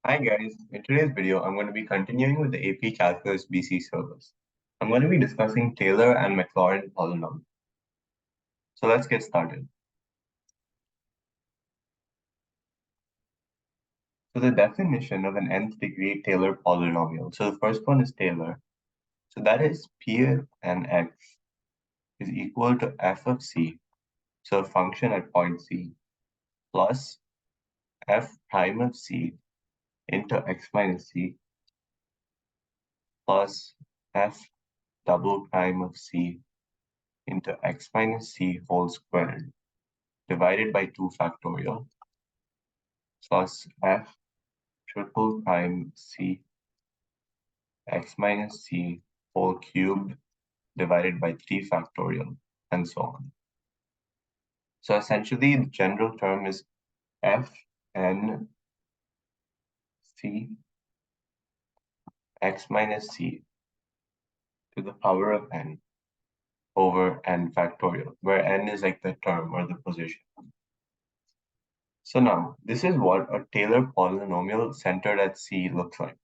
Hi guys, in today's video, I'm going to be continuing with the AP Calculus BC syllabus. I'm going to be discussing Taylor and Maclaurin polynomials. So let's get started. So the definition of an nth degree Taylor polynomial. So the first one is Taylor. So that is P of n(x) is equal to f of c, so a function at point C, plus f prime of c into x minus c, plus f double prime of c into x minus c whole squared, divided by 2 factorial, plus f triple prime c x minus c whole cubed divided by 3 factorial, and so on. So essentially, the general term is f n c x minus c to the power of n over n factorial, where n is like the term or the position. So now, this is what a Taylor polynomial centered at c looks like.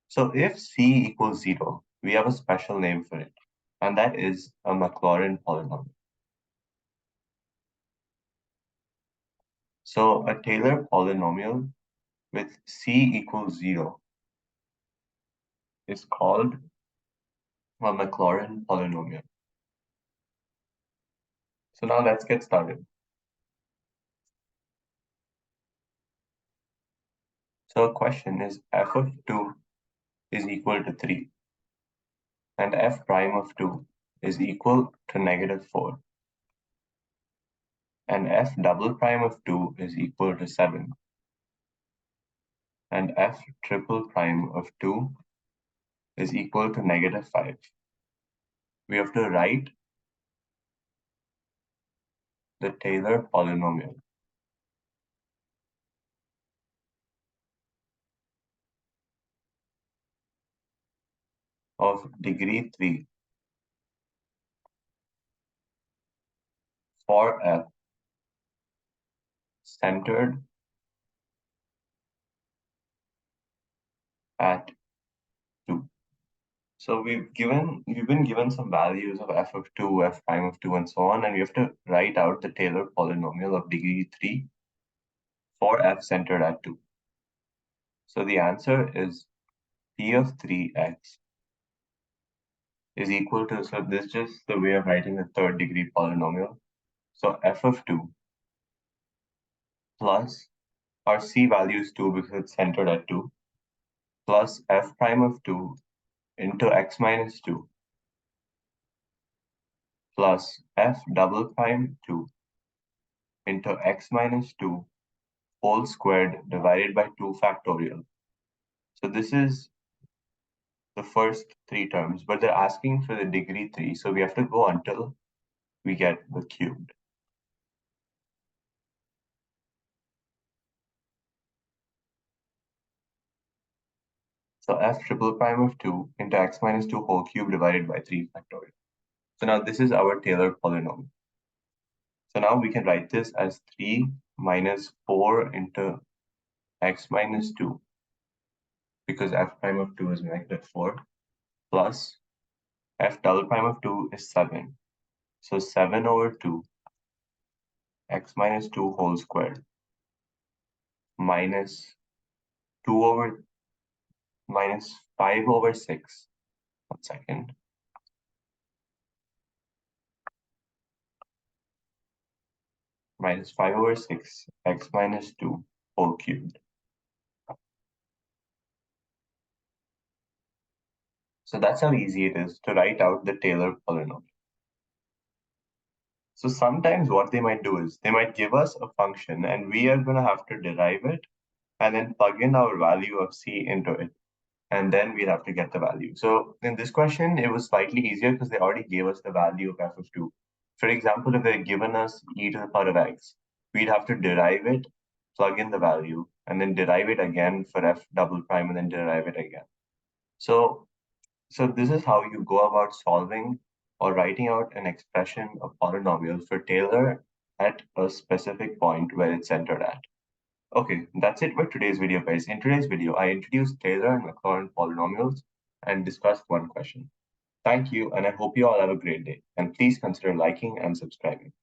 So if c equals 0, we have a special name for it, and that is a Maclaurin polynomial. So a Taylor polynomial with c equals 0 is called a Maclaurin polynomial. So now let's get started. So a question is f of 2 is equal to 3, and f prime of 2 is equal to -4, and f double prime of 2 is equal to 7, and f triple prime of 2 is equal to -5. We have to write the Taylor polynomial of degree 3 for f centered at 2. So we've been given some values of f of 2, f prime of 2, and so on, and we have to write out the Taylor polynomial of degree 3 for f centered at 2. So the answer is p of 3x is equal to, so this is just the way of writing the third degree polynomial. So f of 2 plus, our c value is 2 because it's centered at 2, plus f prime of 2 into x minus 2 plus f double prime 2 into x minus 2 whole squared divided by 2 factorial. So this is the first 3 terms, but they're asking for the degree 3, so we have to go until we get the cubed. So f triple prime of 2 into x minus 2 whole cube divided by 3 factorial. So now this is our Taylor polynomial. So now we can write this as 3 minus 4 into x minus 2, because f prime of 2 is -4, plus f double prime of 2 is 7. So 7 over 2 x minus 2 whole squared minus 2 over minus 5 over 6. 1 second. Minus 5 over 6 x minus 2 whole cubed. So that's how easy it is to write out the Taylor polynomial. So sometimes what they might do is they might give us a function and we are going to have to derive it and then plug in our value of c into it. And then we'd have to get the value. So in this question, it was slightly easier because they already gave us the value of f of 2. For example, if they had given us e to the power of x, we'd have to derive it, plug in the value, and then derive it again for f double prime and then derive it again. So this is how you go about solving or writing out an expression of polynomial for Taylor at a specific point where it's centered at. Okay, that's it for today's video, guys. In today's video, I introduced Taylor and Maclaurin polynomials and discussed one question. Thank you, and I hope you all have a great day. And please consider liking and subscribing.